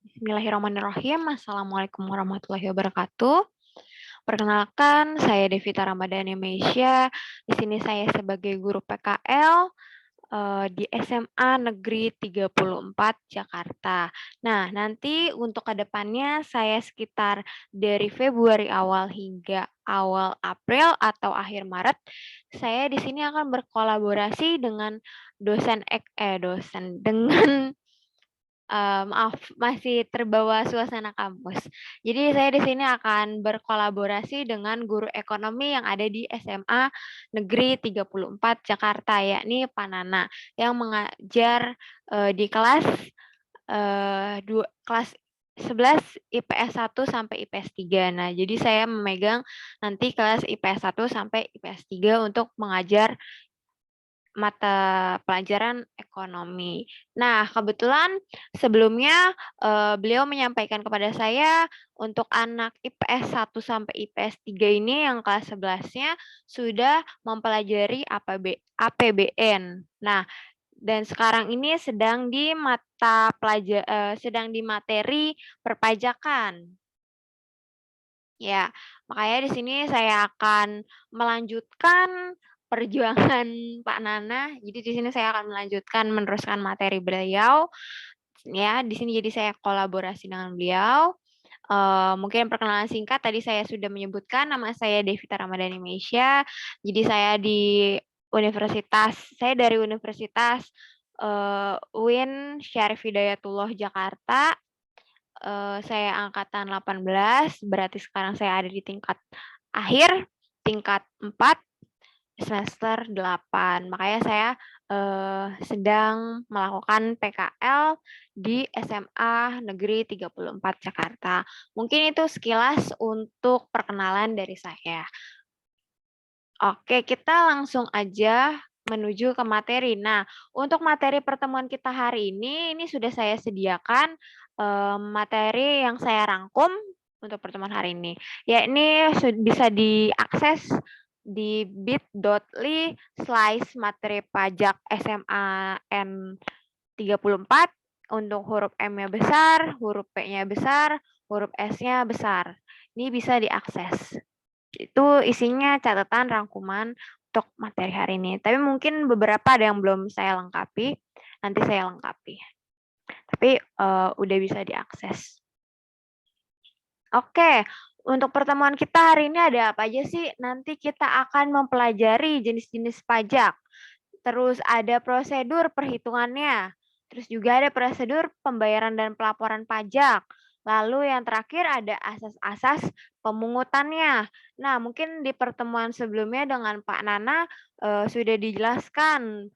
Bismillahirrahmanirrahim. Assalamualaikum warahmatullahi wabarakatuh. Perkenalkan, saya Devita Ramadhani Meisya. Di sini saya sebagai guru PKL di SMA Negeri 34 Jakarta. Nah, nanti untuk ke depannya saya sekitar dari Februari awal hingga awal April atau akhir Maret, saya di sini akan berkolaborasi dengan dosen dengan maaf, masih terbawa suasana kampus. Jadi saya di sini akan berkolaborasi dengan guru ekonomi yang ada di SMA Negeri 34 Jakarta, yakni Pak Nana, yang mengajar di kelas 11 IPS 1 sampai IPS 3. Nah, jadi saya memegang nanti kelas IPS 1 sampai IPS 3 untuk mengajar mata pelajaran ekonomi. Nah, kebetulan sebelumnya beliau menyampaikan kepada saya untuk anak IPS 1 sampai IPS 3 ini yang kelas 11-nya sudah mempelajari APBN. Nah, dan sekarang ini sedang di materi perpajakan. Ya, makanya di sini saya akan melanjutkan perjuangan Pak Nana. Jadi di sini saya akan meneruskan materi beliau. Ya, di sini jadi saya kolaborasi dengan beliau. Mungkin perkenalan singkat tadi saya sudah menyebutkan nama saya Devita Ramadhani Meisya. Jadi saya dari Universitas UIN Syarif Hidayatullah Jakarta. Saya angkatan 18, berarti sekarang saya ada di tingkat akhir, tingkat 4, semester 8. Makanya saya sedang melakukan PKL di SMA Negeri 34 Jakarta. Mungkin itu sekilas untuk perkenalan dari saya. Oke, kita langsung aja menuju ke materi. Nah, untuk materi pertemuan kita hari ini sudah saya sediakan materi yang saya rangkum untuk pertemuan hari ini. Yakni bisa diakses di bit.ly/materi pajak SMA N 34 untuk huruf M-nya besar, huruf P-nya besar, huruf S-nya besar. Ini bisa diakses. Itu isinya catatan rangkuman untuk materi hari ini. Tapi mungkin beberapa ada yang belum saya lengkapi, nanti saya lengkapi. Tapi udah bisa diakses. Oke, untuk pertemuan kita hari ini ada apa aja sih? Nanti kita akan mempelajari jenis-jenis pajak. Terus ada prosedur perhitungannya. Terus juga ada prosedur pembayaran dan pelaporan pajak. Lalu yang terakhir ada asas-asas pemungutannya. Nah, mungkin di pertemuan sebelumnya dengan Pak Nana sudah dijelaskan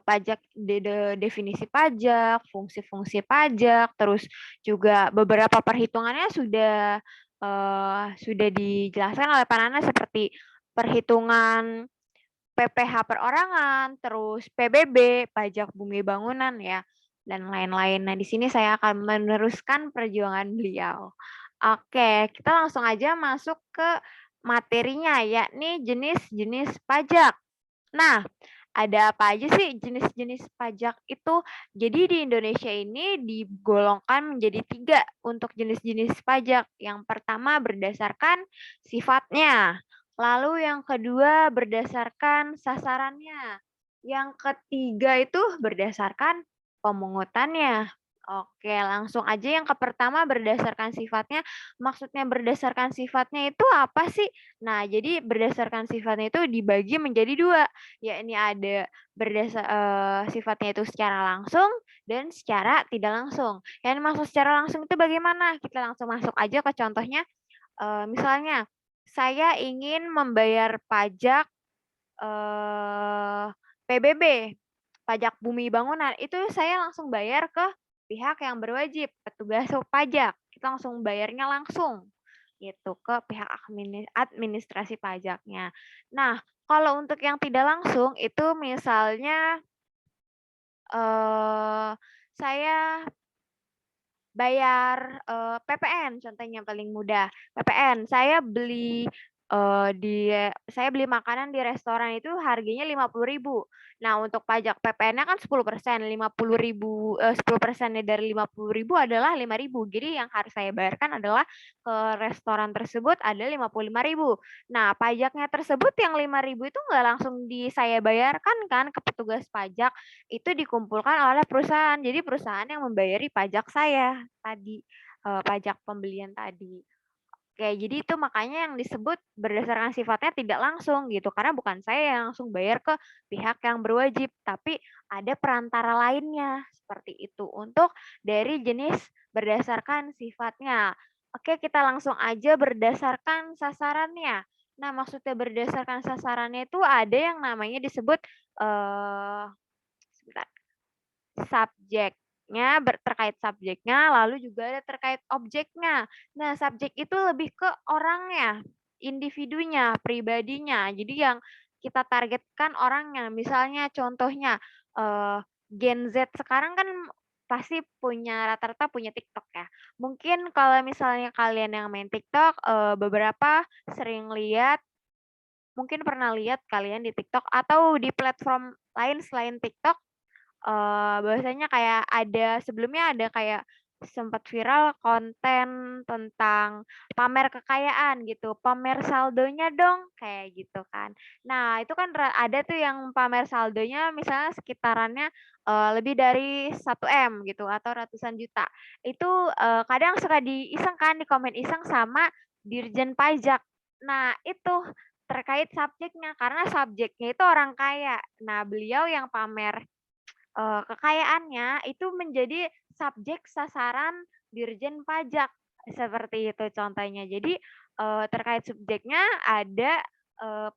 pajak, definisi pajak, fungsi-fungsi pajak, terus juga beberapa perhitungannya sudah dijelaskan oleh Pak Nana seperti perhitungan PPh perorangan, terus PBB, pajak bumi bangunan ya, dan lain-lain. Nah, di sini saya akan meneruskan perjuangan beliau. Oke, kita langsung aja masuk ke materinya, yakni jenis-jenis pajak. Nah, ada apa aja sih jenis-jenis pajak itu? Jadi di Indonesia ini digolongkan menjadi 3 untuk jenis-jenis pajak. Yang pertama berdasarkan sifatnya. Lalu yang kedua berdasarkan sasarannya. Yang ketiga itu berdasarkan pemungutannya. Oke, langsung aja yang ke pertama berdasarkan sifatnya. Maksudnya berdasarkan sifatnya itu apa sih? Nah, jadi berdasarkan sifatnya itu dibagi menjadi 2, yakni ada sifatnya itu secara langsung dan secara tidak langsung. Yang dimaksud secara langsung itu bagaimana? Kita langsung masuk aja ke contohnya. Misalnya, saya ingin membayar pajak PBB, pajak bumi bangunan. Itu saya langsung bayar ke pihak yang berwajib, petugas pajak. Kita langsung bayarnya langsung gitu ke pihak administrasi pajaknya. Nah, kalau untuk yang tidak langsung itu misalnya saya bayar PPN, contohnya paling mudah. PPN, saya beli saya beli makanan di restoran itu harganya 50.000. Nah, untuk pajak PPN-nya kan 10%, 50.000, 10%-nya dari 50.000 adalah 5.000. Jadi yang harus saya bayarkan adalah ke restoran tersebut ada 55.000. Nah, pajaknya tersebut yang 5.000 itu nggak langsung saya bayarkan kan ke petugas pajak, itu dikumpulkan oleh perusahaan. Jadi perusahaan yang membayari pajak saya tadi, pajak pembelian tadi. Oke, jadi itu makanya yang disebut berdasarkan sifatnya tidak langsung gitu, karena bukan saya yang langsung bayar ke pihak yang berwajib, tapi ada perantara lainnya, seperti itu. Untuk dari jenis berdasarkan sifatnya. Oke, kita langsung aja berdasarkan sasarannya. Nah, maksudnya berdasarkan sasarannya itu ada yang namanya disebut, sebentar, subjeknya, terkait subjeknya, lalu juga ada terkait objeknya. Nah, subjek itu lebih ke orangnya, individunya, pribadinya. Jadi yang kita targetkan orangnya. Misalnya contohnya, Gen Z sekarang kan pasti rata-rata punya TikTok ya. Mungkin kalau misalnya kalian yang main TikTok, beberapa sering lihat, mungkin pernah lihat kalian di TikTok atau di platform lain selain TikTok. Bahwasanya kayak sebelumnya ada kayak sempat viral konten tentang pamer kekayaan gitu, "Pamer saldonya dong," kayak gitu kan. Nah, itu kan ada tuh yang pamer saldonya misalnya sekitarannya, lebih dari 1 M gitu atau ratusan juta. Itu, kadang suka diiseng kan, di komen iseng sama Dirjen Pajak. Nah, itu terkait subjeknya, karena subjeknya itu orang kaya. Nah, beliau yang pamer kekayaannya itu menjadi subjek sasaran Dirjen Pajak, seperti itu contohnya. Jadi, terkait subjeknya ada,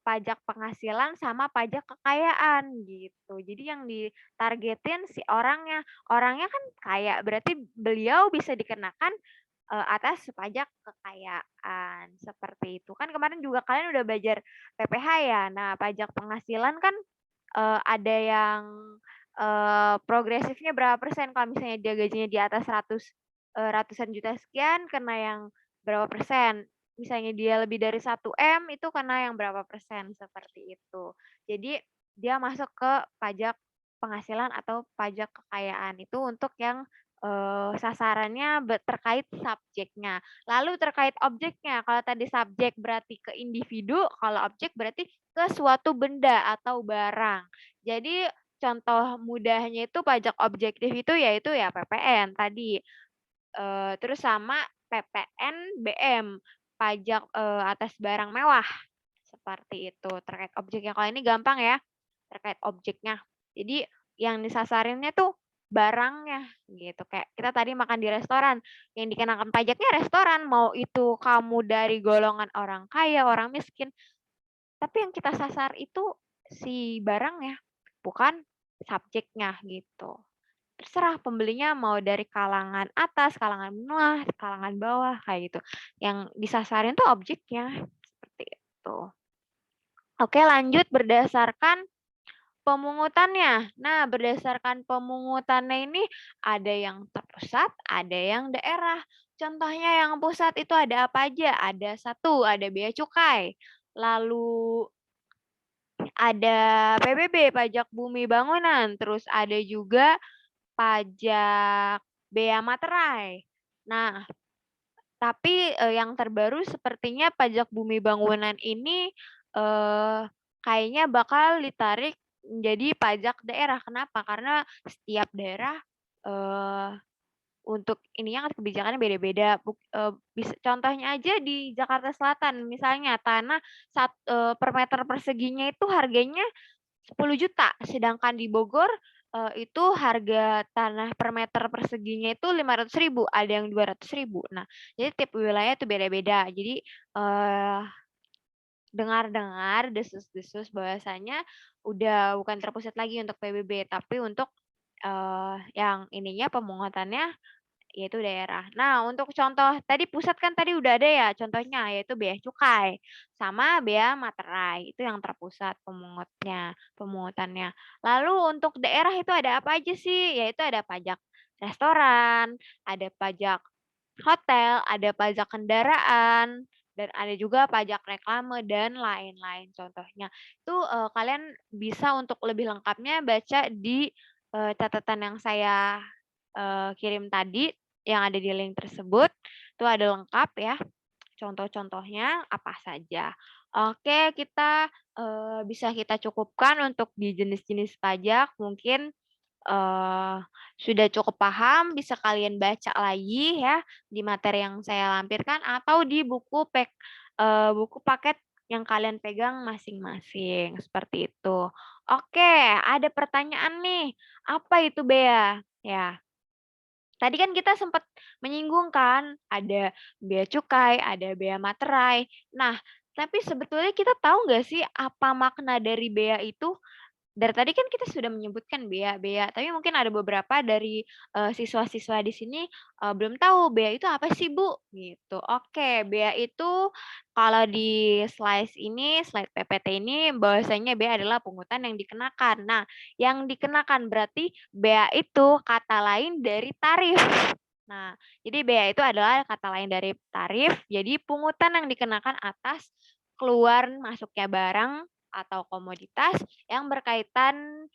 pajak penghasilan sama pajak kekayaan gitu. Jadi yang ditargetin si orangnya. Orangnya kan kaya, berarti beliau bisa dikenakan, atas pajak kekayaan, seperti itu. Kan kemarin juga kalian udah belajar PPh ya. Nah, pajak penghasilan kan, ada yang progresifnya berapa persen, kalau misalnya dia gajinya di atas ratusan juta sekian, kena yang berapa persen. Misalnya dia lebih dari 1 M, itu kena yang berapa persen, seperti itu. Jadi dia masuk ke pajak penghasilan atau pajak kekayaan. Itu untuk yang, sasarannya terkait subjeknya. Lalu terkait objeknya, kalau tadi subjek berarti ke individu, kalau objek berarti ke suatu benda atau barang. Jadi contoh mudahnya itu pajak objektif itu yaitu ya PPN tadi, terus sama PPNBM, pajak, atas barang mewah, seperti itu terkait objeknya. Kalau ini gampang ya, terkait objeknya. Jadi yang disasarinnya tuh barangnya gitu, kayak kita tadi makan di restoran, yang dikenakan pajaknya restoran, mau itu kamu dari golongan orang kaya, orang miskin, tapi yang kita sasar itu si barangnya, bukan subjeknya gitu. Terserah pembelinya mau dari kalangan atas, kalangan menengah, kalangan bawah kayak gitu. Yang disasarin tuh objeknya, seperti itu. Oke, lanjut berdasarkan pemungutannya. Nah, berdasarkan pemungutannya ini ada yang terpusat, ada yang daerah. Contohnya yang pusat itu ada apa aja? Ada satu, ada bea cukai. Lalu ada PBB, pajak bumi bangunan, terus ada juga pajak bea materai. Nah, tapi, yang terbaru sepertinya pajak bumi bangunan ini, kayaknya bakal ditarik menjadi pajak daerah. Kenapa? Karena setiap daerah, eee, untuk ininya kan kebijakannya beda-beda. Contohnya aja di Jakarta Selatan, misalnya tanah per meter perseginya itu harganya 10 juta, sedangkan di Bogor, itu harga tanah per meter perseginya itu 500.000, ada yang 200.000. Nah, jadi tiap wilayah itu beda-beda. Jadi, dengar-dengar desas-desus bahwasanya udah bukan terpusat lagi untuk PBB, tapi untuk, yang ininya pemungutannya yaitu daerah. Nah, untuk contoh tadi pusat kan tadi udah ada ya contohnya, yaitu bea cukai sama bea materai, itu yang terpusat pemungutannya. Lalu untuk daerah itu ada apa aja sih? Yaitu ada pajak restoran, ada pajak hotel, ada pajak kendaraan, dan ada juga pajak reklame dan lain-lain contohnya. Itu, kalian bisa untuk lebih lengkapnya baca di, catatan yang saya, kirim tadi yang ada di link tersebut, itu ada lengkap ya, contoh-contohnya apa saja. Oke, bisa kita cukupkan untuk di jenis-jenis pajak mungkin eee, sudah cukup paham, bisa kalian baca lagi ya di materi yang saya lampirkan atau di buku paket yang kalian pegang masing-masing, seperti itu. Oke, ada pertanyaan nih, apa itu bea? Ya, tadi kan kita sempat menyinggung kan, ada bea cukai, ada bea materai. Nah, tapi sebetulnya kita tahu nggak sih apa makna dari bea itu? Dari tadi kan kita sudah menyebutkan bea-bea, tapi mungkin ada beberapa dari, siswa-siswa di sini, belum tahu bea itu apa sih, Bu? Gitu. Oke, bea itu kalau di slide PPT ini bahwasanya bea adalah pungutan yang dikenakan. Nah, yang dikenakan berarti bea itu kata lain dari tarif. Nah, jadi bea itu adalah kata lain dari tarif, jadi pungutan yang dikenakan atas keluar masuknya barang atau komoditas yang berkaitan,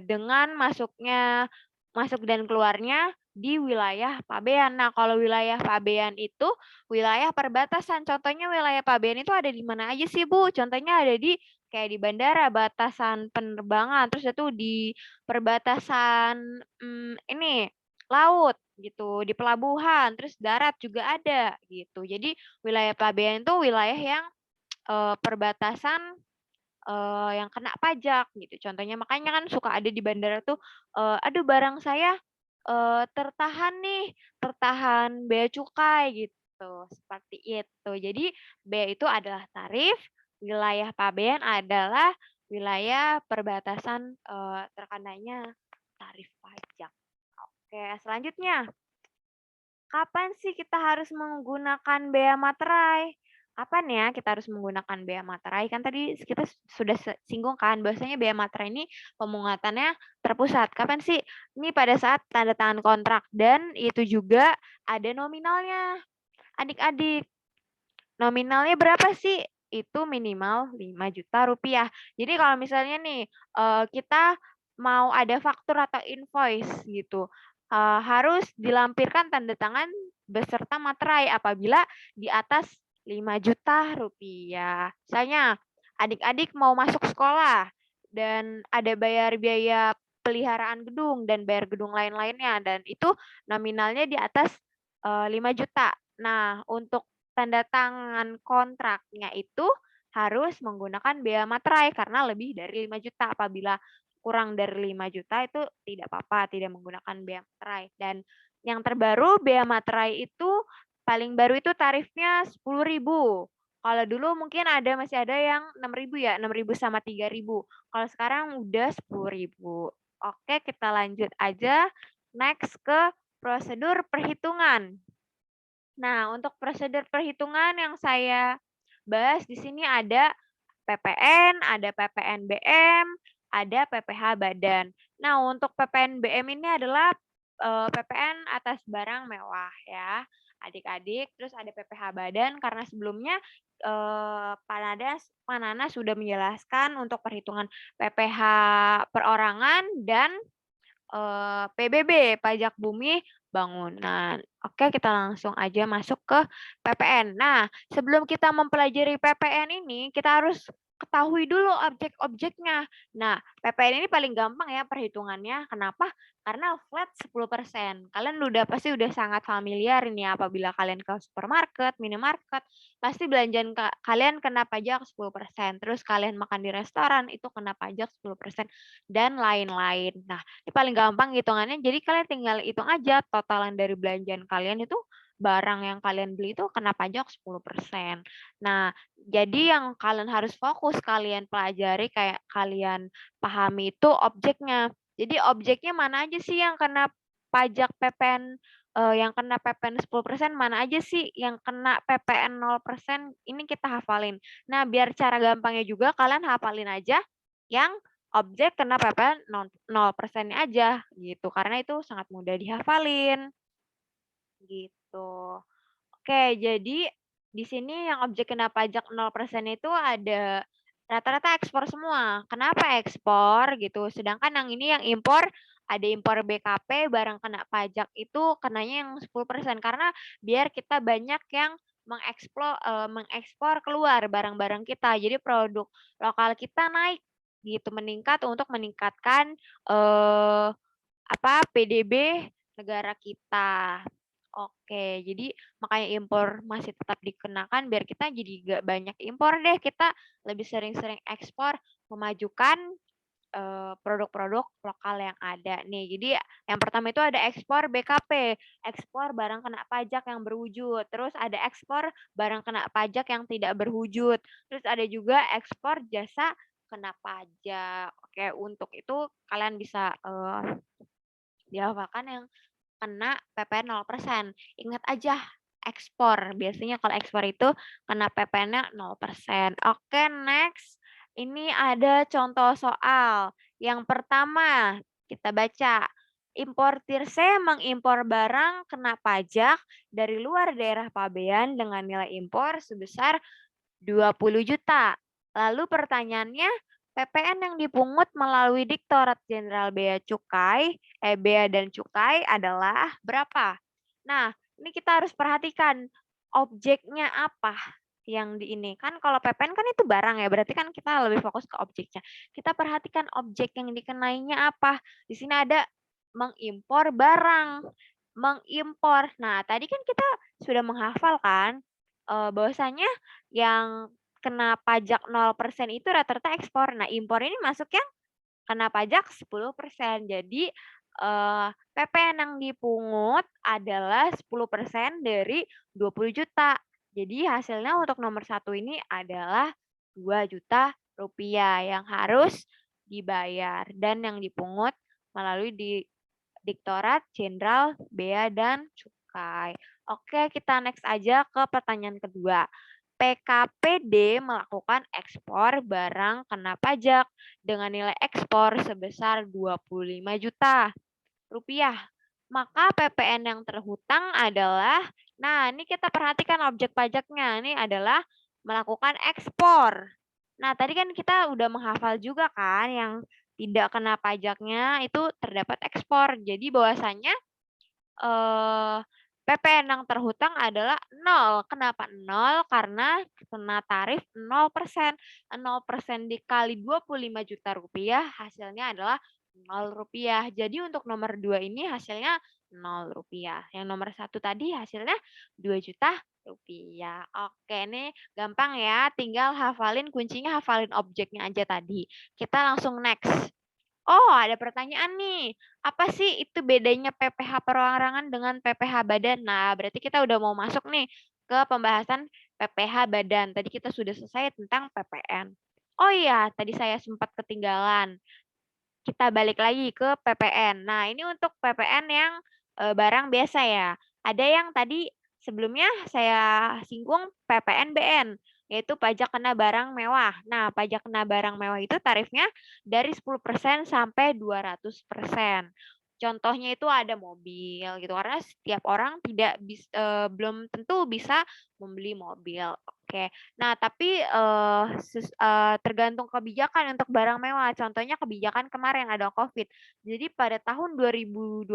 dengan masuk dan keluarnya di wilayah pabean. Nah, kalau wilayah pabean itu wilayah perbatasan. Contohnya wilayah pabean itu ada di mana aja sih, Bu? Contohnya ada di kayak di bandara, batasan penerbangan, terus itu di perbatasan, ini, laut gitu, di pelabuhan, terus darat juga ada gitu. Jadi wilayah pabean itu wilayah yang, perbatasan yang kena pajak gitu contohnya. Makanya kan suka ada di bandara tuh, "Aduh barang saya, tertahan nih, tertahan bea cukai," gitu, seperti itu. Jadi bea itu adalah tarif, wilayah pabean adalah wilayah perbatasan, terkenanya tarif pajak. Oke, selanjutnya, kapan sih kita harus menggunakan bea materai? Kapan ya kita harus menggunakan bea materai? Kan tadi kita sudah singgung kan bahwasanya bea materai ini pemungutannya terpusat. Kapan sih? Ini pada saat tanda tangan kontrak dan itu juga ada nominalnya. Adik-adik, nominalnya berapa sih? Itu minimal Rp5.000.000. Jadi kalau misalnya nih, kita mau ada faktur atau invoice gitu, harus dilampirkan tanda tangan beserta materai apabila di atas Rp5.000.000. Misalnya adik-adik mau masuk sekolah dan ada bayar biaya peliharaan gedung dan bayar gedung lain-lainnya dan itu nominalnya di atas, 5.000.000. Nah, untuk tanda tangan kontraknya itu harus menggunakan bea materai karena lebih dari 5.000.000. Apabila kurang dari 5.000.000 itu tidak apa-apa, tidak menggunakan bea materai. Dan yang terbaru bea materai itu paling baru itu tarifnya 10.000. Kalau dulu mungkin masih ada yang 6.000 ya, 6.000 sama 3.000. Kalau sekarang udah 10.000. Oke, kita lanjut aja next ke prosedur perhitungan. Nah, untuk prosedur perhitungan yang saya bahas di sini ada PPN, ada PPNBM, ada PPh badan. Nah, untuk PPNBM ini adalah, PPN atas barang mewah ya, adik-adik. Terus ada PPh badan karena sebelumnya, Pak Nanas sudah menjelaskan untuk perhitungan PPh perorangan dan PBB, pajak bumi bangunan. Oke, kita langsung aja masuk ke PPN. Nah, sebelum kita mempelajari PPN ini, kita harus ketahui dulu objek-objeknya. Nah, PPN ini paling gampang ya perhitungannya. Kenapa? Karena flat 10%. Kalian pasti udah sangat familiar ini ya apabila kalian ke supermarket, minimarket, pasti belanjaan kalian kena pajak 10%. Terus kalian makan di restoran itu kena pajak 10% dan lain-lain. Nah, ini paling gampang hitungannya, jadi kalian tinggal hitung aja totalan dari belanjaan kalian itu, barang yang kalian beli itu kena pajak 10%. Nah, jadi yang kalian harus fokus kalian pelajari, kayak kalian pahami itu objeknya. Jadi objeknya mana aja sih yang kena pajak PPN, yang kena PPN 10%, mana aja sih yang kena PPN 0%, ini kita hafalin. Nah, biar cara gampangnya juga kalian hafalin aja yang objek kena PPN 0%-nya aja gitu, karena itu sangat mudah dihafalin, gitu. Oke, jadi Di sini yang objek kena pajak 0% itu ada rata-rata ekspor semua. Kenapa ekspor gitu? Sedangkan yang ini yang impor, ada impor BKP, barang kena pajak itu kenanya yang 10%. Karena biar kita banyak yang mengekspor keluar barang-barang kita. Jadi produk lokal kita naik gitu, meningkat untuk meningkatkan eh, PDB negara kita. Oke, jadi makanya impor masih tetap dikenakan biar kita jadi gak banyak impor deh. Kita lebih sering-sering ekspor, memajukan produk-produk lokal yang ada nih. Jadi yang pertama itu ada ekspor BKP, ekspor barang kena pajak yang berwujud. Terus ada ekspor barang kena pajak yang tidak berwujud. Terus ada juga ekspor jasa kena pajak. Oke, untuk itu kalian bisa dihafalkan yang kena PPN 0%. Ingat aja ekspor. Biasanya kalau ekspor itu kena PPN-nya 0%. Oke, next. Ini ada contoh soal. Yang pertama, kita baca. Importir C mengimpor barang kena pajak dari luar daerah pabean dengan nilai impor sebesar 20 juta. Lalu pertanyaannya, PPN yang dipungut melalui Direktorat Jenderal Bea dan Cukai adalah berapa? Nah, ini kita harus perhatikan objeknya apa yang di ini. Kan kalau PPN kan itu barang ya, berarti kan kita lebih fokus ke objeknya. Kita perhatikan objek yang dikenainya apa. Di sini ada mengimpor barang, mengimpor. Nah, tadi kan kita sudah menghafal kan bahwasanya yang kena pajak 0% itu rata-rata ekspor. Nah, impor ini masuk yang kena pajak 10%. Jadi PPN yang dipungut adalah 10% dari 20 juta. Jadi hasilnya untuk nomor 1 ini adalah 2 juta rupiah yang harus dibayar dan yang dipungut melalui Direktorat Jenderal Bea dan Cukai. Oke, kita next aja ke pertanyaan kedua. PKPD melakukan ekspor barang kena pajak dengan nilai ekspor sebesar 25 juta rupiah. Maka PPN yang terhutang adalah, nah ini kita perhatikan objek pajaknya, ini adalah melakukan ekspor. Nah tadi kan kita udah menghafal juga kan yang tidak kena pajaknya itu terdapat ekspor. Jadi bahwasanya PPN yang terhutang adalah 0. Kenapa 0? Karena kena tarif 0%. 0% dikali 25 juta rupiah hasilnya adalah 0 rupiah. Jadi untuk nomor 2 ini hasilnya 0 rupiah. Yang nomor 1 tadi hasilnya 2 juta rupiah. Oke, ini gampang ya. Tinggal hafalin kuncinya, hafalin objeknya aja tadi. Kita langsung next. Oh, ada pertanyaan nih. Apa sih itu bedanya PPh perorangan dengan PPh badan? Nah, berarti kita udah mau masuk nih ke pembahasan PPh badan. Tadi kita sudah selesai tentang PPN. Oh iya, tadi saya sempat ketinggalan. Kita balik lagi ke PPN. Nah, ini untuk PPN yang barang biasa ya. Ada yang tadi sebelumnya saya singgung PPN BN, yaitu pajak kena barang mewah. Nah, pajak kena barang mewah itu tarifnya dari 10% sampai 200%. Contohnya itu ada mobil gitu, karena setiap orang belum tentu bisa membeli mobil. Oke. Nah, tapi tergantung kebijakan untuk barang mewah. Contohnya kebijakan kemarin ada COVID. Jadi pada tahun 2021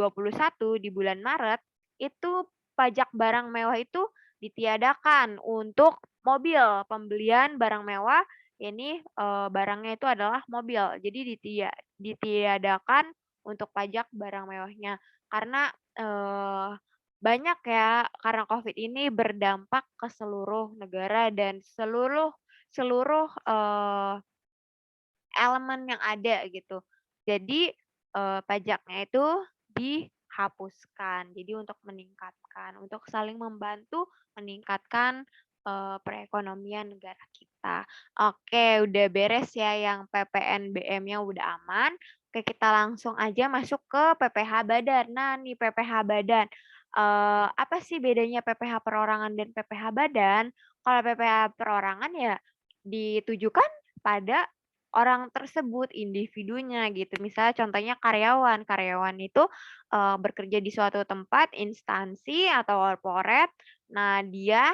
di bulan Maret itu pajak barang mewah itu ditiadakan untuk mobil. Pembelian barang mewah ini barangnya itu adalah mobil. Jadi ditiadakan untuk pajak barang mewahnya karena banyak ya, karena COVID ini berdampak ke seluruh negara dan seluruh seluruh, elemen yang ada gitu. Jadi, pajaknya itu dihapuskan. Jadi untuk meningkatkan, untuk saling membantu meningkatkan, perekonomian negara kita. Oke, udah beres ya yang PPNBM-nya udah aman. Oke, kita langsung aja masuk ke PPh Badan. Nah nih PPh Badan, apa sih bedanya PPh perorangan dan PPh Badan? Kalau PPh perorangan ya ditujukan pada orang tersebut, individunya gitu. Misalnya contohnya karyawan. Karyawan itu bekerja di suatu tempat, instansi atau corporate. Nah, dia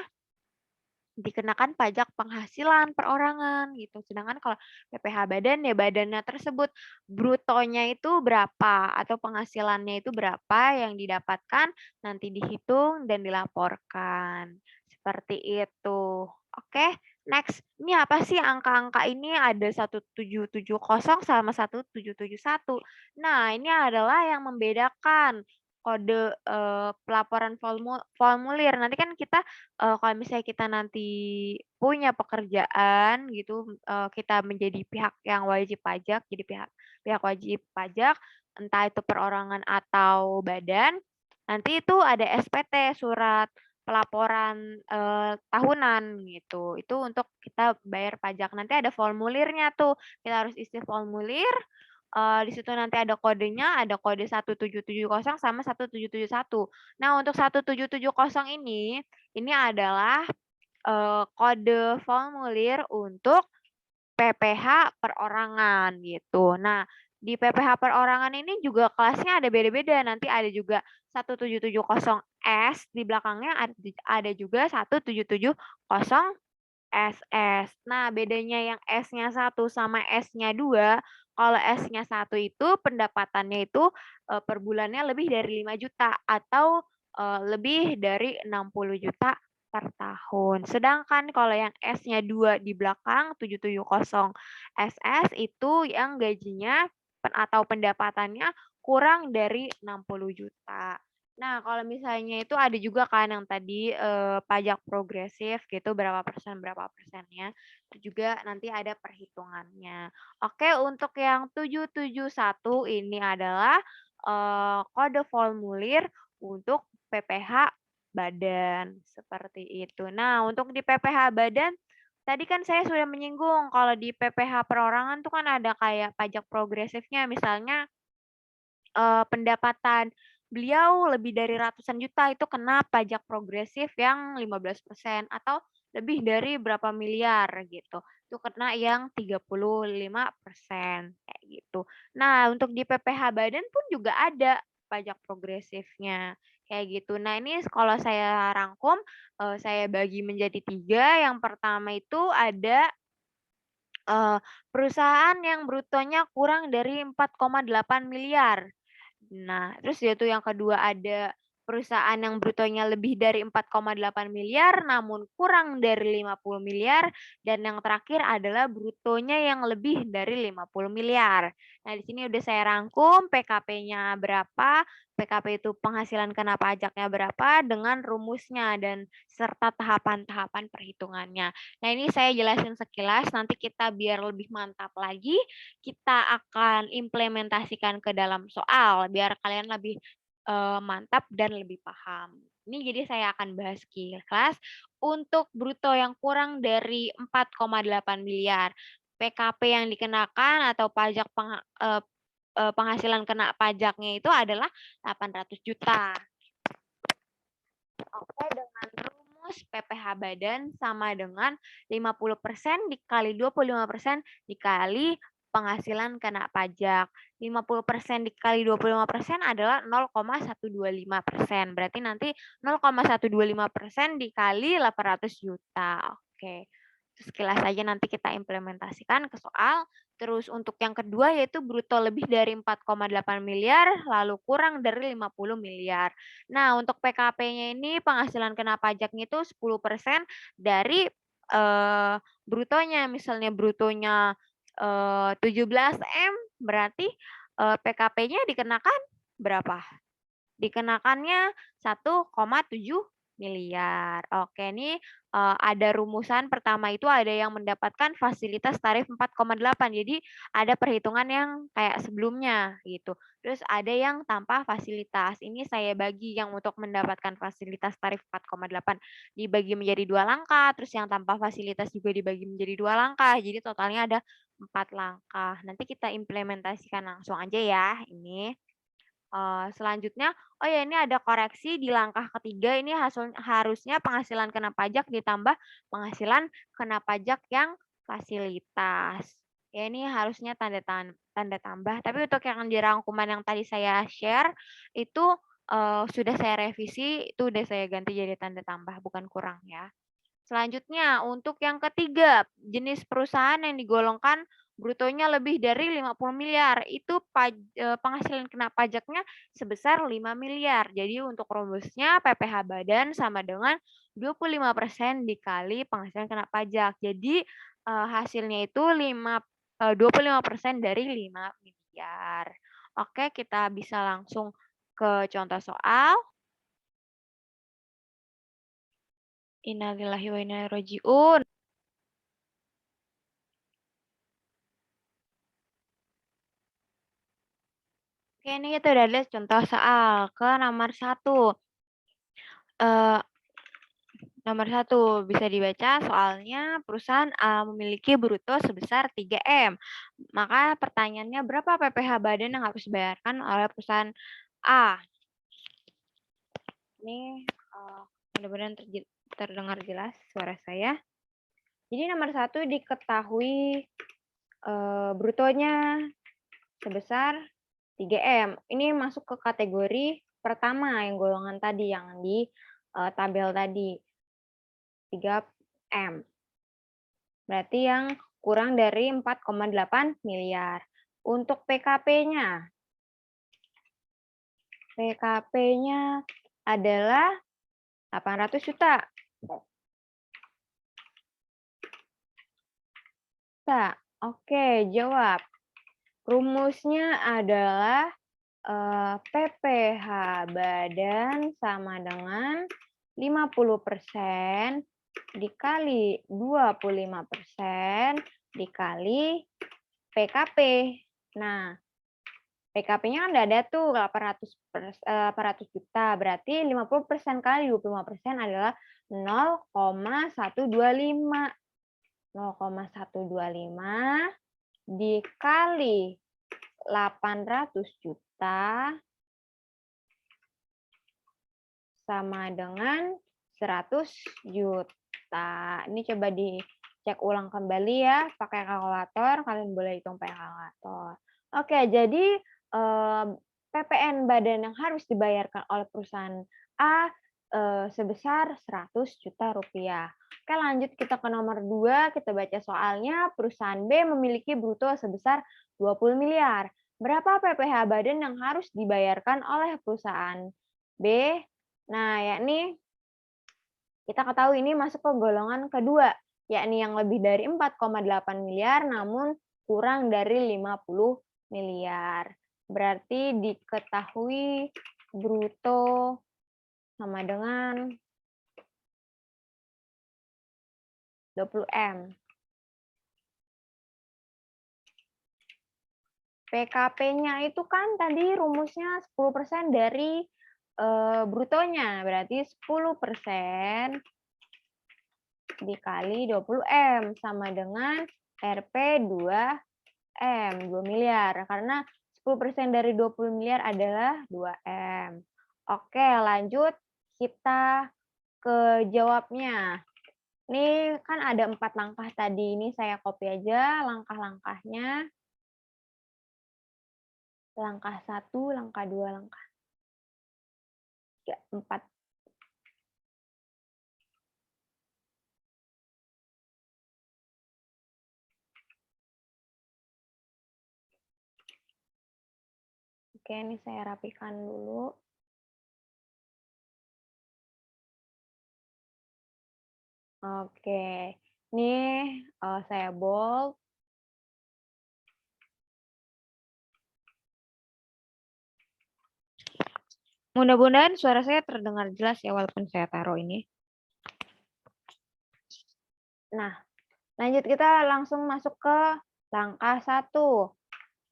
dikenakan pajak penghasilan perorangan gitu. Sedangkan kalau PPh badan ya badannya tersebut brutonya itu berapa atau penghasilannya itu berapa yang didapatkan nanti dihitung dan dilaporkan. Seperti itu. Oke, next. Ini apa sih angka-angka ini ada 1770 sama 1771. Nah, ini adalah yang membedakan kode pelaporan formulir. Nanti kan kita kalau misalnya kita nanti punya pekerjaan gitu, kita menjadi pihak yang wajib pajak, jadi pihak pihak wajib pajak, entah itu perorangan atau badan, nanti itu ada SPT, surat pelaporan, tahunan gitu. Itu untuk kita bayar pajak. Nanti ada formulirnya tuh, kita harus isi formulir, di situ nanti ada kodenya, ada kode 1770 sama 1771. Nah, untuk 1770 ini adalah, kode formulir untuk PPh perorangan gitu. Nah, di PPh perorangan ini juga kelasnya ada beda-beda, nanti ada juga 1770S, di belakangnya ada juga 1770 SS. Nah, bedanya yang S-nya 1 sama S-nya 2, kalau S-nya 1 itu pendapatannya itu, per bulannya lebih dari 5 juta atau, lebih dari 60 juta per tahun. Sedangkan kalau yang S-nya 2 di belakang 770 SS itu yang gajinya atau pendapatannya kurang dari 60 juta. Nah, kalau misalnya itu ada juga kan yang tadi, pajak progresif gitu berapa persennya, itu juga nanti ada perhitungannya. Oke, untuk yang 771 ini adalah, kode formulir untuk PPh badan, seperti itu. Nah, untuk di PPh badan, tadi kan saya sudah menyinggung kalau di PPh perorangan tuh kan ada kayak pajak progresifnya, misalnya pendapatan beliau lebih dari ratusan juta itu kena pajak progresif yang 15% atau lebih dari berapa miliar gitu, itu kena yang 35% kayak gitu. Nah, untuk di PPh badan pun juga ada pajak progresifnya, kayak gitu. Nah, ini kalau saya rangkum, saya bagi menjadi 3, yang pertama itu ada perusahaan yang brutonya kurang dari 4,8 miliar. Nah, terus yaitu yang kedua ada perusahaan yang brutonya lebih dari 4,8 miliar namun kurang dari 50 miliar dan yang terakhir adalah brutonya yang lebih dari 50 miliar. Nah, di sini udah saya rangkum PKP-nya berapa, PKP itu penghasilan kena pajaknya berapa dengan rumusnya dan serta tahapan-tahapan perhitungannya. Nah, ini saya jelasin sekilas, nanti kita biar lebih mantap lagi, kita akan implementasikan ke dalam soal biar kalian lebih mantap dan lebih paham. Ini jadi saya akan bahas kilas untuk bruto yang kurang dari 4,8 miliar. PKP yang dikenakan atau pajak penghasilan kena pajaknya itu adalah 800 juta. Oke, dengan rumus PPh badan sama dengan 50% dikali 25% dikali penghasilan kena pajak. 50% dikali 25% adalah 0,125%. Berarti nanti 0,125% dikali 800 juta. Oke. Terus sekilas saja nanti kita implementasikan ke soal. Terus untuk yang kedua yaitu bruto lebih dari 4,8 miliar lalu kurang dari 50 miliar. Nah, untuk PKP-nya ini penghasilan kena pajaknya itu 10% dari brutonya. Misalnya brutonya 17 M, berarti PKP-nya dikenakan berapa? Dikenakannya 1,7 miliar. Oke, ini ada rumusan pertama itu ada yang mendapatkan fasilitas tarif 4,8. Jadi ada perhitungan yang kayak sebelumnya gitu. Terus ada yang tanpa fasilitas. Ini saya bagi yang untuk mendapatkan fasilitas tarif 4,8 dibagi menjadi 2 langkah, terus yang tanpa fasilitas juga dibagi menjadi 2 langkah. Jadi totalnya ada 4 langkah. Nanti kita implementasikan langsung aja ya ini. Selanjutnya, oh ya ini ada koreksi di langkah ketiga ini harusnya penghasilan kena pajak ditambah penghasilan kena pajak yang fasilitas. Ya ini harusnya tanda tambah, tapi untuk yang di rangkuman yang tadi saya share itu sudah saya revisi, itu udah saya ganti jadi tanda tambah bukan kurang ya. Selanjutnya, untuk yang ketiga, jenis perusahaan yang digolongkan brutonya lebih dari 50 miliar, itu penghasilan kena pajaknya sebesar 5 miliar. Jadi untuk rumusnya PPh badan sama dengan 25% dikali penghasilan kena pajak. Jadi hasilnya itu 25% dari 5 miliar. Oke, kita bisa langsung ke contoh soal. Innalillahi wa inna ilaihi raji'un. Oke, ini kita udah lihat contoh soal ke nomor 1. Nomor 1 bisa dibaca soalnya perusahaan A memiliki bruto sebesar 3M. Maka pertanyaannya berapa PPh badan yang harus dibayarkan oleh perusahaan A? Ini mudah-mudahan terdengar jelas suara saya. Jadi nomor 1 diketahui brutonya sebesar 3M. Ini masuk ke kategori pertama yang golongan tadi yang di tabel tadi 3M. Berarti yang kurang dari 4,8 miliar. Untuk PKP-nya. PKP-nya adalah 800 juta. Oke, jawab. Rumusnya adalah PPh badan sama dengan 50% dikali 25% dikali PKP. Nah, PKP-nya kan udah ada tuh 800 juta, berarti 50% kali 25% adalah 0,125. 0,125 dikali 800 juta sama dengan 100 juta. Ini coba dicek ulang kembali ya, pakai kalkulator. Kalian boleh hitung pakai kalkulator. Oke, jadi PPN badan yang harus dibayarkan oleh perusahaan A sebesar 100 juta rupiah. Oke, lanjut kita ke nomor 2. Kita baca soalnya. Perusahaan B memiliki bruto sebesar 20 miliar. Berapa PPh badan yang harus dibayarkan oleh perusahaan B? Nah, yakni kita ketahui ini masuk ke golongan kedua, yakni yang lebih dari 4,8 miliar namun kurang dari 50 miliar. Berarti diketahui bruto sama dengan 20M. PKP-nya itu kan tadi rumusnya 10% dari brutonya, berarti 10% dikali 20M sama dengan Rp 2M, 2 miliar. Karena 10% dari 20 miliar adalah 2M. Oke, lanjut kita ke jawabnya. Ini kan ada 4 langkah tadi, ini saya copy aja langkah-langkahnya. Langkah 1, langkah 2, langkah 3, 4. Oke, ini saya rapikan dulu. Oke, ini saya bold. Mudah-mudahan suara saya terdengar jelas ya walaupun saya taruh ini. Nah, lanjut kita langsung masuk ke langkah 1.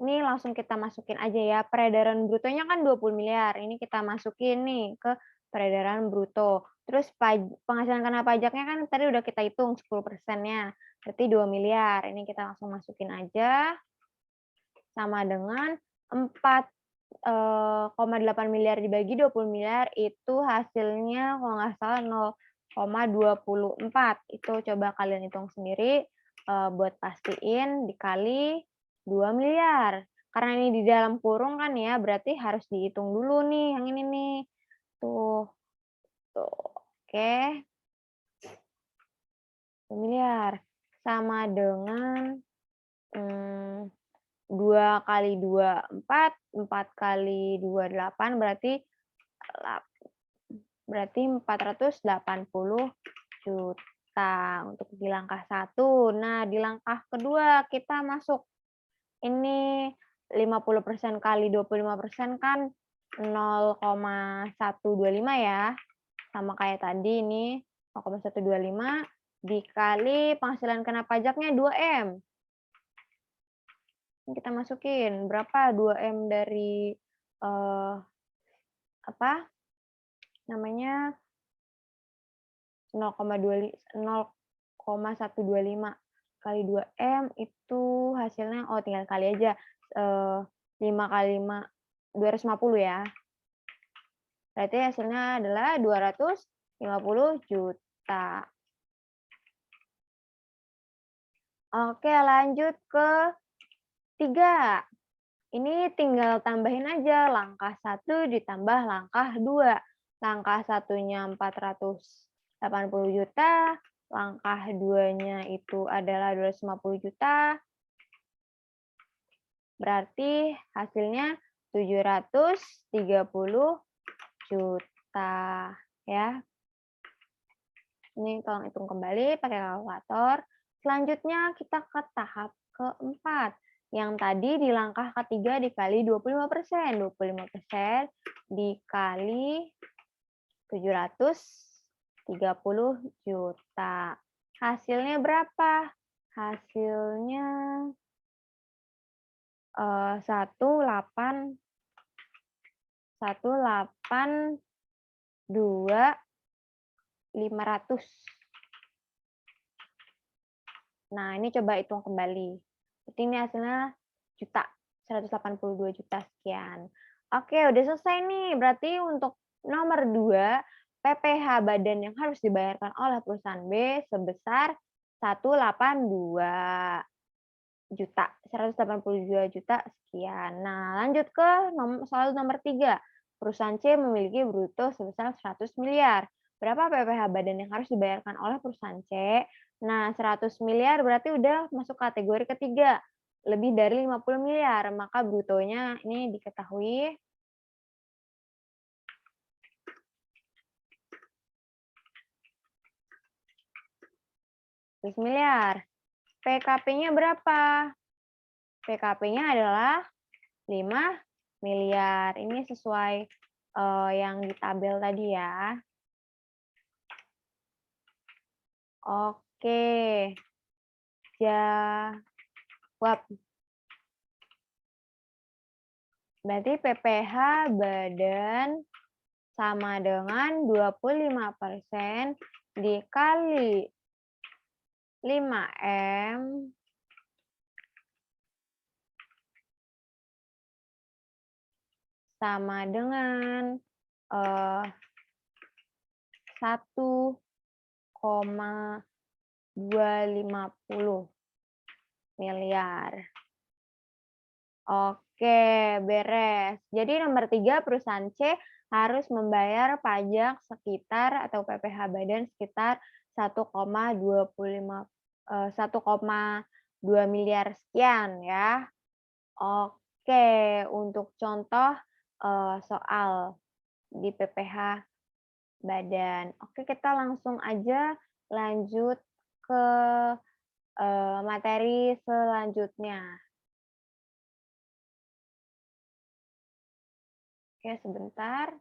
Ini langsung kita masukin aja ya. Peredaran brutonya kan 20 miliar. Ini kita masukin nih ke peredaran bruto. Terus penghasilan kena pajaknya kan tadi udah kita hitung 10%-nya. Berarti 2 miliar. Ini kita langsung masukin aja. Sama dengan 4,8 miliar dibagi 20 miliar itu hasilnya kalau nggak salah 0,24. Itu coba kalian hitung sendiri buat pastiin dikali 2 miliar. Karena ini di dalam kurung kan ya, berarti harus dihitung dulu nih yang ini nih. Tuh. Tuh. Oke. miliar. Sama dengan 2 kali 2, 4, 4 kali 2, 8, berarti 480 juta untuk di langkah 1. Nah, di langkah kedua kita masuk ini 50% kali 25% kan 0,125 ya. Sama kayak tadi ini 0,125 dikali penghasilan kena pajaknya 2M. Ini kita masukin berapa 2M dari apa namanya 0,125 kali 2M itu hasilnya tinggal kali aja 5 kali 5 250 ya. Berarti hasilnya adalah 250 juta. Oke, lanjut ke 3. Ini tinggal tambahin aja langkah 1 ditambah langkah 2. Langkah 1-nya 480 juta, langkah 2-nya itu adalah 250 juta. Berarti hasilnya 730 juta ya. Ini tolong hitung kembali pakai kalkulator. Selanjutnya kita ke tahap keempat. Yang tadi di langkah ketiga dikali 25%. 25% dikali 730 juta. Hasilnya berapa? Hasilnya 182.500. Nah, ini coba hitung kembali. Berarti ini hasilnya juta, 182 juta sekian. Oke, udah selesai nih. Berarti untuk nomor 2, PPh badan yang harus dibayarkan oleh perusahaan B sebesar 182 juta, 182 juta sekian. Nah, lanjut ke soal nomor 3. Perusahaan C memiliki bruto sebesar 100 miliar. Berapa PPh badan yang harus dibayarkan oleh perusahaan C? Nah, 100 miliar berarti udah masuk kategori ketiga. Lebih dari 50 miliar, maka brutonya ini diketahui. Miliar. PKP-nya berapa? PKP-nya adalah 5 miliar. Ini sesuai yang di tabel tadi ya. Oke. Jawab. Berarti PPh badan sama dengan 25% dikali 5M sama dengan 1,250 miliar. Oke, beres. Jadi nomor 3, perusahaan C harus membayar pajak sekitar atau PPh badan sekitar 1,2 miliar sekian ya. Oke, untuk contoh soal di PPh badan. Oke, kita langsung aja lanjut ke materi selanjutnya. Oke, sebentar.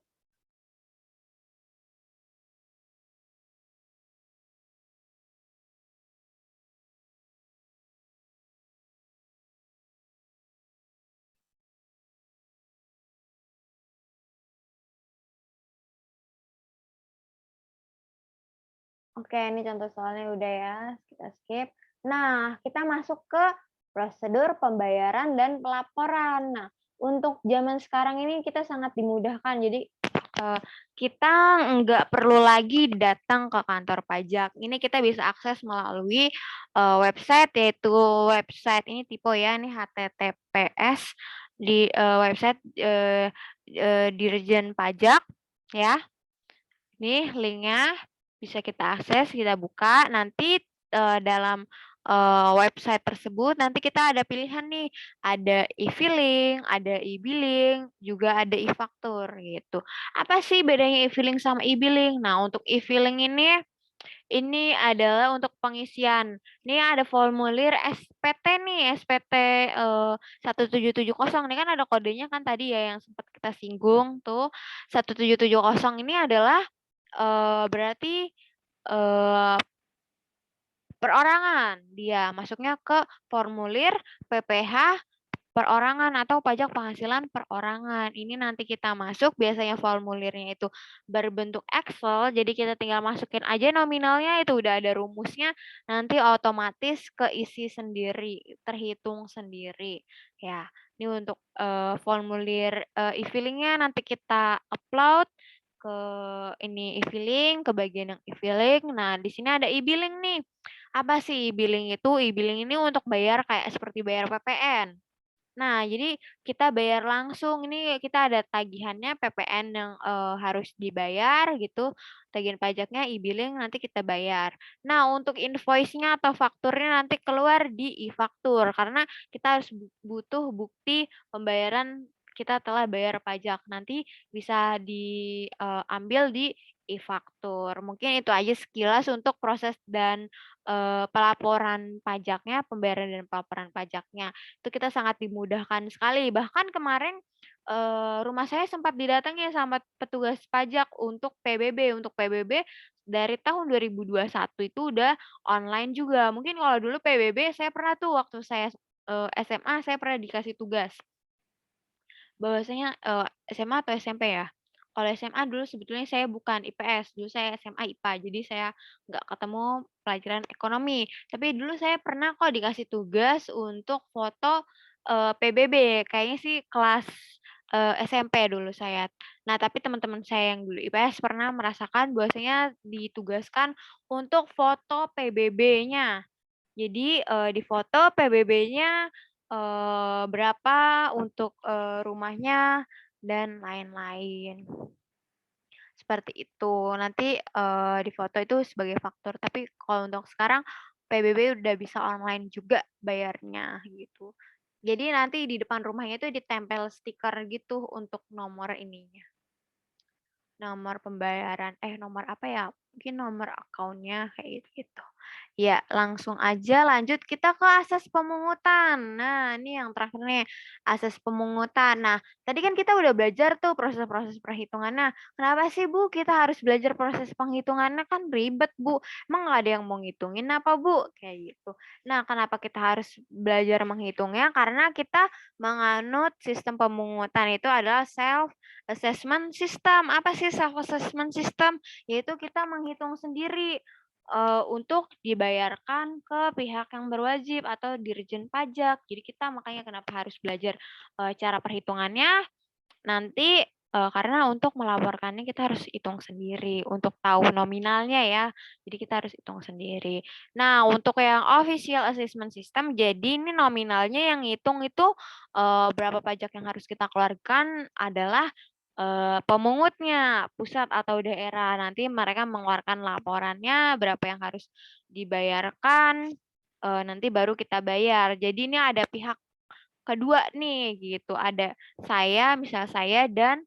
Oke, ini contoh soalnya udah ya, kita skip. Nah, kita masuk ke prosedur pembayaran dan pelaporan. Nah, untuk zaman sekarang ini kita sangat dimudahkan. Jadi, kita nggak perlu lagi datang ke kantor pajak. Ini kita bisa akses melalui website, yaitu website ini tipe ya, ini HTTPS di website Dirjen Pajak ya. Nih linknya bisa kita akses, kita buka. Nanti dalam website tersebut, nanti kita ada pilihan nih, ada e-filing, ada e-billing, juga ada e-faktur gitu. Apa sih bedanya e-filing sama e-billing? Nah, untuk e-filing ini adalah untuk pengisian. Ini ada formulir SPT nih, SPT 1770. Ini kan ada kodenya kan tadi ya yang sempat kita singgung tuh. 1770 ini adalah berarti eh, perorangan. Dia masuknya ke formulir PPh perorangan atau pajak penghasilan perorangan. Ini nanti kita masuk, biasanya formulirnya itu berbentuk Excel, jadi kita tinggal masukin aja nominalnya, itu udah ada rumusnya, nanti otomatis keisi sendiri, terhitung sendiri. Ya, ini untuk formulir e-filingnya nanti kita upload ke ini e-filing, ke bagian yang e-filing. Nah, di sini ada e-billing nih. Apa sih e-billing itu? E-billing ini untuk bayar kayak seperti bayar PPN. Nah, jadi kita bayar langsung, ini kita ada tagihannya PPN yang harus dibayar gitu, tagihan pajaknya e-billing nanti kita bayar. Nah, untuk invoice-nya atau fakturnya nanti keluar di e-faktur karena kita harus butuh bukti pembayaran kita telah bayar pajak. Nanti bisa diambil di e-faktur. Mungkin itu aja sekilas untuk proses dan pelaporan pajaknya, pembayaran dan pelaporan pajaknya itu kita sangat dimudahkan sekali. Bahkan kemarin rumah saya sempat didatangi sama petugas pajak untuk PBB. Untuk PBB dari tahun 2021 itu udah online juga. Mungkin kalau dulu PBB saya pernah tuh waktu saya SMA saya pernah dikasih tugas bahwasanya SMA atau SMP ya. Kalau SMA dulu sebetulnya saya bukan IPS, dulu saya SMA IPA, jadi saya nggak ketemu pelajaran ekonomi. Tapi dulu saya pernah kok dikasih tugas untuk foto PBB, kayaknya sih kelas SMP dulu saya. Nah, tapi teman-teman saya yang dulu IPS pernah merasakan bahwasanya ditugaskan untuk foto PBB-nya. Jadi, difoto PBB-nya, berapa untuk, rumahnya dan lain-lain. Seperti itu. Nanti, difoto itu sebagai faktur, tapi kalau untuk sekarang PBB udah bisa online juga bayarnya, gitu. Jadi nanti di depan rumahnya itu ditempel stiker gitu untuk nomor ininya. Nomor pembayaran, nomor apa ya, mungkin nomor akunnya kayak gitu-gitu. Ya, langsung aja lanjut kita ke asas pemungutan. Nah, ini yang terakhir nih, asas pemungutan. Nah, tadi kan kita udah belajar tuh proses-proses perhitungannya. Kenapa sih, Bu, kita harus belajar proses penghitungannya? Kan ribet, Bu. Emang nggak ada yang mau ngitungin apa, Bu? Kayak gitu. Nah, kenapa kita harus belajar menghitungnya? Karena kita menganut sistem pemungutan itu adalah self assessment system. Apa sih self assessment system? Yaitu kita menghitung sendiri untuk dibayarkan ke pihak yang berwajib atau Dirjen Pajak. Jadi kita makanya kenapa harus belajar cara perhitungannya nanti karena untuk melaporkannya kita harus hitung sendiri untuk tahu nominalnya ya. Jadi kita harus hitung sendiri. Nah, untuk yang official assessment system, jadi ini nominalnya yang hitung itu berapa pajak yang harus kita keluarkan adalah pemungutnya, pusat atau daerah. Nanti mereka mengeluarkan laporannya berapa yang harus dibayarkan, nanti baru kita bayar. Jadi ini ada pihak kedua nih gitu, ada misal saya dan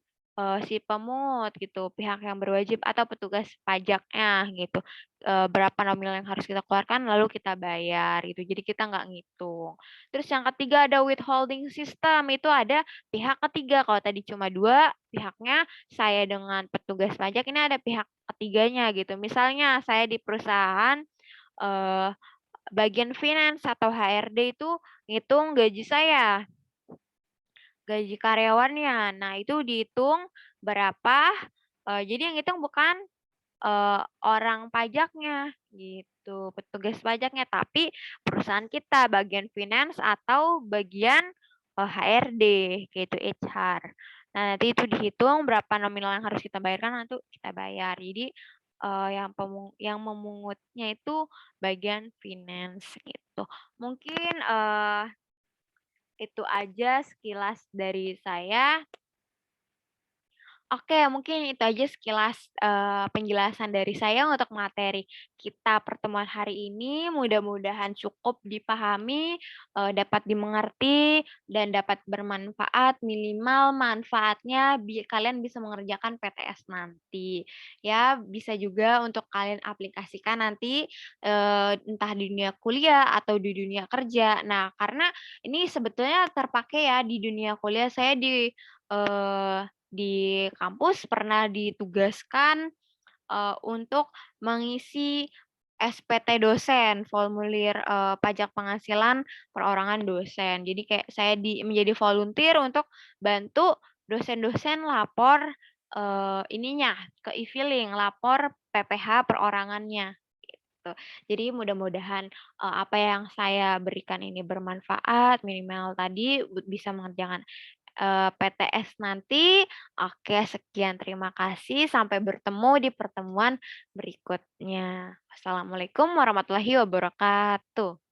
si pemungut gitu, pihak yang berwajib atau petugas pajaknya gitu. Berapa nominal yang harus kita keluarkan lalu kita bayar gitu. Jadi kita nggak ngitung. Terus yang ketiga ada withholding system, itu ada pihak ketiga. Kalau tadi cuma dua pihaknya, saya dengan petugas pajak, ini ada pihak ketiganya gitu. Misalnya saya di perusahaan eh, bagian finance atau HRD itu ngitung gaji saya, gaji karyawannya. Nah, itu dihitung berapa, jadi yang ngitung bukan orang pajaknya gitu, petugas pajaknya, tapi perusahaan kita bagian finance atau bagian HRD gitu, HR. Nah, nanti itu dihitung berapa nominal yang harus kita bayarkan, nanti kita bayar. Jadi yang memungutnya itu bagian finance gitu. Mungkin itu aja sekilas dari saya. Oke, mungkin itu aja sekilas, penjelasan dari saya untuk materi kita pertemuan hari ini. Mudah-mudahan cukup dipahami, dapat dimengerti, dan dapat bermanfaat, minimal manfaatnya kalian bisa mengerjakan PTS nanti. Ya, bisa juga untuk kalian aplikasikan nanti, entah di dunia kuliah atau di dunia kerja. Nah, karena ini sebetulnya terpakai ya di dunia kuliah. Saya di kampus pernah ditugaskan, untuk mengisi SPT dosen, formulir, pajak penghasilan perorangan dosen. Jadi kayak saya menjadi volunteer untuk bantu dosen-dosen lapor, ininya, ke e-filing, lapor PPh perorangannya, gitu. Jadi mudah-mudahan, apa yang saya berikan ini bermanfaat, minimal tadi bisa mengerjakan PTS nanti. Oke, sekian terima kasih. Sampai bertemu di pertemuan berikutnya. Wassalamualaikum warahmatullahi wabarakatuh.